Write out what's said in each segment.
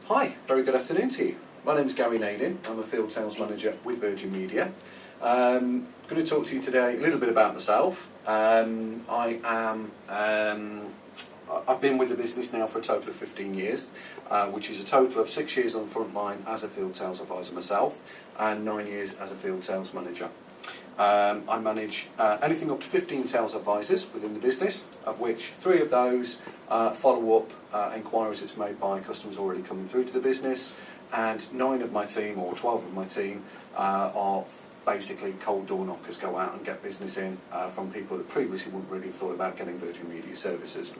Hi, very good afternoon to you. My name is Gary Nadin. I'm a field sales manager with Virgin Media. I'm going to talk to you today a little bit about myself. I've been with the business now for a total of 15 years, which is a total of 6 years on the front line as a field sales advisor myself and 9 years as a field sales manager. I manage anything up to 15 sales advisors within the business, of which 3 of those follow up inquiries that's made by customers already coming through to the business, and 9 of my team, or 12 of my team, are basically cold door knockers, go out and get business in from people that previously wouldn't really have thought about getting Virgin Media services.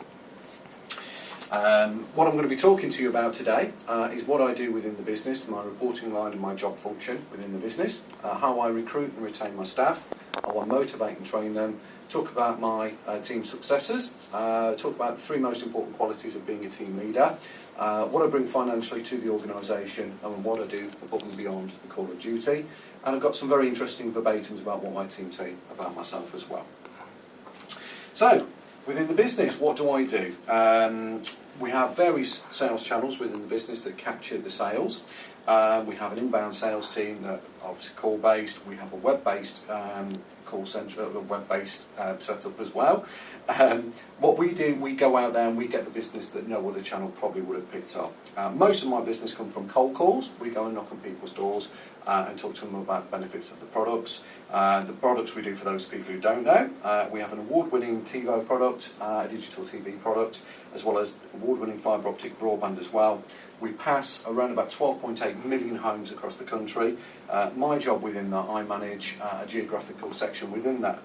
What I'm going to be talking to you about today is what I do within the business, my reporting line and my job function within the business, how I recruit and retain my staff, how I motivate and train them, talk about my team successes, talk about the 3 most important qualities of being a team leader, what I bring financially to the organisation, and what I do above and beyond the call of duty. And I've got some very interesting verbatums about what my team say about myself as well. So, within the business, what do I do? We have various sales channels within the business that capture the sales. We have an inbound sales team that obviously call-based. We have a web-based call centre, a web-based setup as well. What we do, we go out there and we get the business that no other channel probably would have picked up. Most of my business comes from cold calls. We go and knock on people's doors and talk to them about the benefits of the products. The products we do, for those people who don't know, we have an award-winning TiVo product, a digital TV product, as well as award-winning fibre optic broadband as well. We pass around about 12.8 million homes across the country. My job within that, I manage a geographical section within that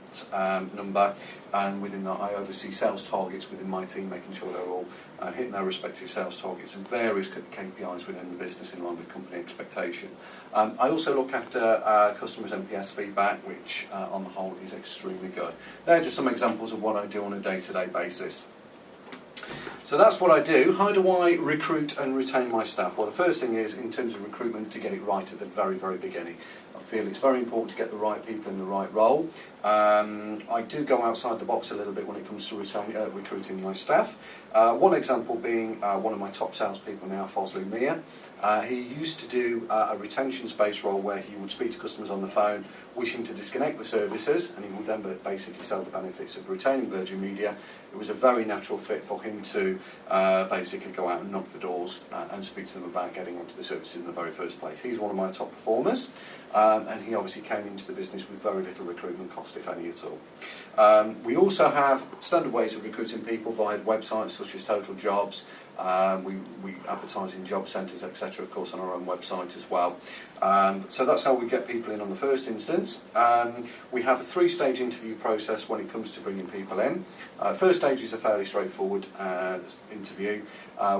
number, and within that I oversee sales targets within my team, making sure they're all hitting their respective sales targets and various KPIs within the business in line with company expectation. I also look after customers' NPS feedback, which on the whole is extremely good. They're just some examples of what I do on a day-to-day basis. So that's what I do. How do I recruit and retain my staff? Well, the first thing is, in terms of recruitment, to get it right at the very, very beginning. I feel it's very important to get the right people in the right role. I do go outside the box a little bit when it comes to recruiting my staff. One example being one of my top salespeople now, Foslu Mia. He used to do a retention-based role where he would speak to customers on the phone wishing to disconnect the services, and he would then basically sell the benefits of retaining Virgin Media. It was a very natural fit for him to basically go out and knock the doors and speak to them about getting onto the services in the very first place. He's one of my top performers, and he obviously came into the business with very little recruitment cost, if any at all. We also have standard ways of recruiting people via websites such as Total Jobs. We advertise in job centres, etc., of course, on our own website as well. So that's how we get people in on the first instance. We have a 3-stage interview process when it comes to bringing people in. First stage is a fairly straightforward interview.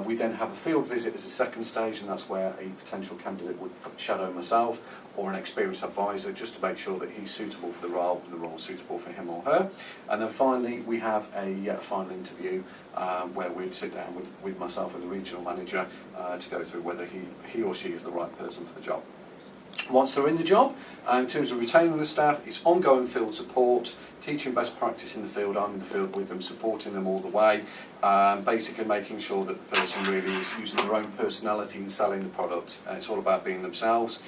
We then have a field visit as a second stage, and that's where a potential candidate would shadow myself or an experienced advisor, just to make sure that he's suitable for the role and the role is suitable for him or her. And then finally we have a final interview where we'd sit down with myself and the regional manager to go through whether he or she is the right person for the job. Once they're in the job, in terms of retaining the staff, it's ongoing field support, teaching best practice in the field. I'm in the field with them, supporting them all the way, basically making sure that the person really is using their own personality in selling the product. It's all about being themselves.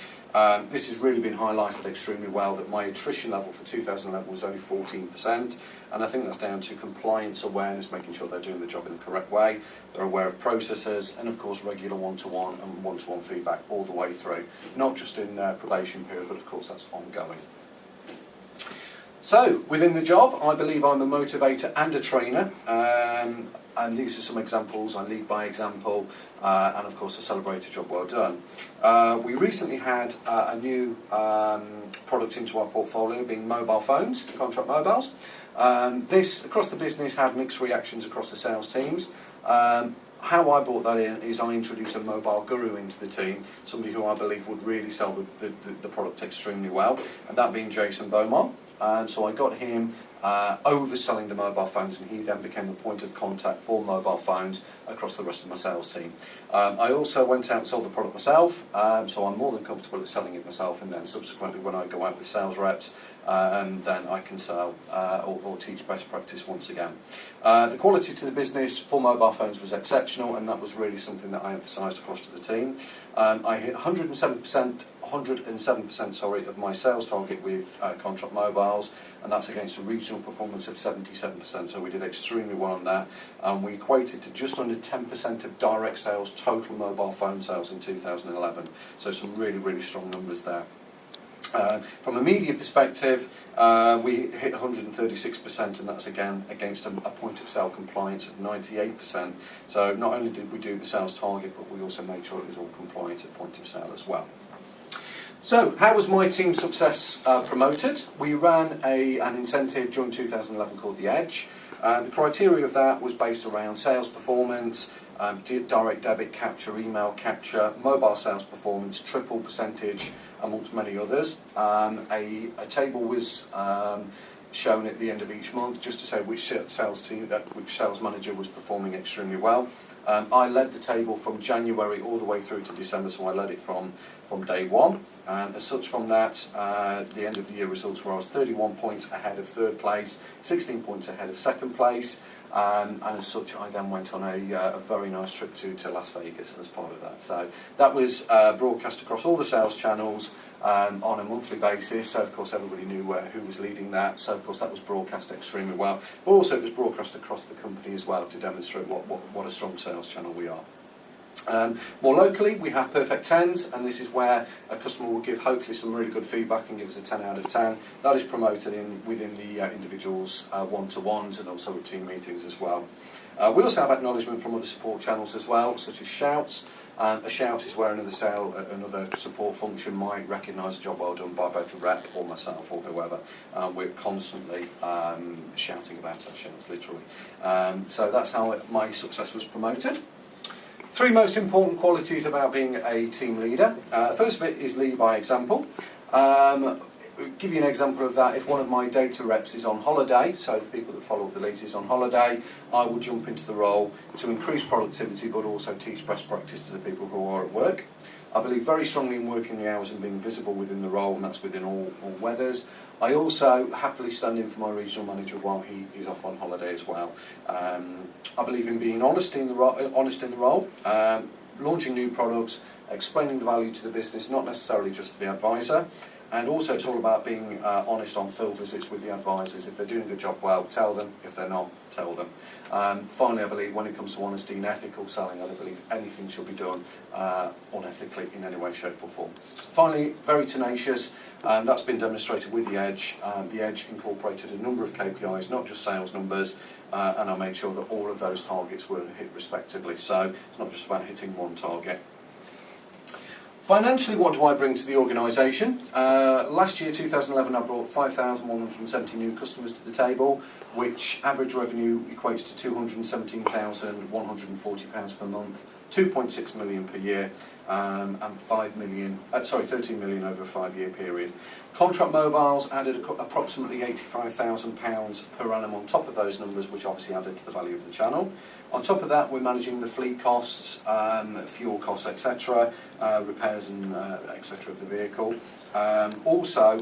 This has really been highlighted extremely well, that my attrition level for 2011 was only 14%, and I think that's down to compliance awareness, making sure they're doing the job in the correct way, they're aware of processes, and of course regular one-to-one and one-to-one feedback all the way through, not just in probation period, but of course that's ongoing. So, within the job, I believe I'm a motivator and a trainer, and these are some examples. I lead by example, and of course I celebrate a job well done. We recently had a new product into our portfolio, being mobile phones, contract mobiles. This, across the business, had mixed reactions across the sales teams. How I brought that in is I introduced a mobile guru into the team, somebody who I believe would really sell the product extremely well, and that being Jason Beaumont. So I got him overselling the mobile phones, and he then became the point of contact for mobile phones across the rest of my sales team. I also went out and sold the product myself, so I'm more than comfortable at selling it myself, and then subsequently when I go out with sales reps then I can sell or teach best practice once again. The quality to the business for mobile phones was exceptional, and that was really something that I emphasised across to the team. I hit 107% of my sales target with contract mobiles, and that's against a regional performance of 77%, so we did extremely well on that. We equated to just under 10% of direct sales, total mobile phone sales in 2011, so some really, really strong numbers there. From a media perspective, we hit 136%, and that's again against a point of sale compliance of 98%. So not only did we do the sales target, but we also made sure it was all compliant at point of sale as well. So how was my team's success promoted? We ran an incentive during 2011 called The Edge. The criteria of that was based around sales performance, direct debit capture, email capture, mobile sales performance, triple percentage, amongst many others. A table was shown at the end of each month just to say which sales manager was performing extremely well. I led the table from January all the way through to December, so I led it from day one. And as such, from that, the end of the year results were I was 31 points ahead of third place, 16 points ahead of second place. And as such, I then went on a very nice trip to Las Vegas as part of that. So that was broadcast across all the sales channels on a monthly basis. So of course everybody knew who was leading that. So of course that was broadcast extremely well. But also it was broadcast across the company as well to demonstrate what a strong sales channel we are. More locally, we have Perfect 10s, and this is where a customer will give hopefully some really good feedback and give us a 10 out of 10. That is promoted within the individuals' one-to-ones and also at team meetings as well. We also have acknowledgement from other support channels as well, such as shouts. A shout is where another support function might recognise a job well done by both a rep or myself or whoever. We're constantly shouting about our shouts, literally. So that's how my success was promoted. Three most important qualities about being a team leader. First of it is lead by example. Give you an example of that. If one of my data reps is on holiday, so the people that follow up the leads is on holiday, I will jump into the role to increase productivity but also teach best practice to the people who are at work. I believe very strongly in working the hours and being visible within the role, and that's within all weathers. I also happily stand in for my regional manager while he is off on holiday as well. I believe in being honest in the role, launching new products, explaining the value to the business, not necessarily just to the advisor. And also it's all about being honest on field visits with the advisors. If they're doing the job well, tell them. If they're not, tell them. Finally, I believe when it comes to honesty and ethical selling, I don't believe anything should be done unethically in any way, shape or form. Finally, very tenacious. That's been demonstrated with The Edge. The Edge incorporated a number of KPIs, not just sales numbers, and I made sure that all of those targets were hit respectively. So it's not just about hitting one target. Financially, what do I bring to the organisation? Last year, 2011, I brought 5,170 new customers to the table, which average revenue equates to £217,140 per month, 2.6 million per year, and 13 million over a 5-year period. Contract mobiles added approximately £85,000 per annum on top of those numbers, which obviously added to the value of the channel. On top of that, we're managing the fleet costs, fuel costs, etc., repairs and etc. of the vehicle. Also,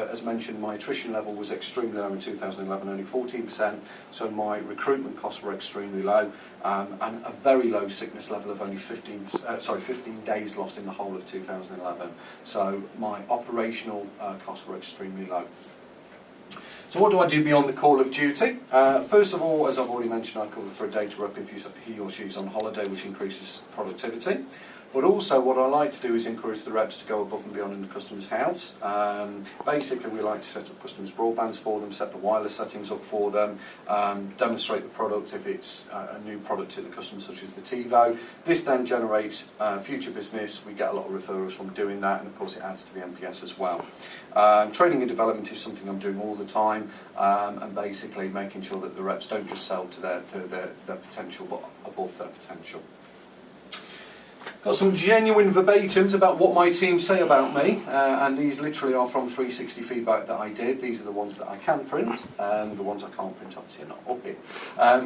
as mentioned, my attrition level was extremely low in 2011, only 14%, so my recruitment costs were extremely low, and a very low sickness level of only 15 days lost in the whole of 2011. So my operational costs were extremely low. So what do I do beyond the call of duty? First of all, as I've already mentioned, I cover for a data rep if he or she's on holiday, which increases productivity. But also what I like to do is encourage the reps to go above and beyond in the customer's house. Basically, we like to set up customers' broadbands for them, set the wireless settings up for them, demonstrate the product if it's a new product to the customer, such as the TiVo. This then generates future business. We get a lot of referrals from doing that, and of course it adds to the NPS as well. Training and development is something I'm doing all the time, and basically making sure that the reps don't just sell to their potential, but above their potential. Got some genuine verbatims about what my team say about me, and these literally are from 360 feedback that I did. These are the ones that I can print, the ones I can't print obviously are not up here.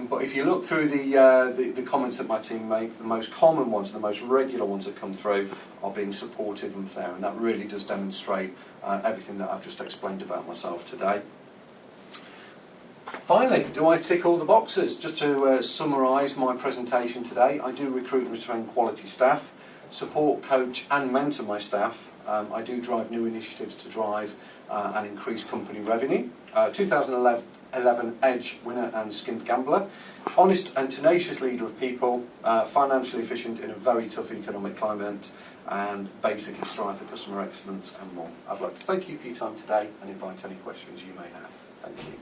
But if you look through the comments that my team make, the most common ones, the most regular ones that come through are being supportive and fair, and that really does demonstrate everything that I've just explained about myself today. Finally, do I tick all the boxes? Just to summarise my presentation today, I do recruit and retain quality staff, support, coach and mentor my staff. I do drive new initiatives to drive and increase company revenue. 2011 Edge winner and skint gambler. Honest and tenacious leader of people, financially efficient in a very tough economic climate, and basically strive for customer excellence and more. I'd like to thank you for your time today and invite any questions you may have. Thank you.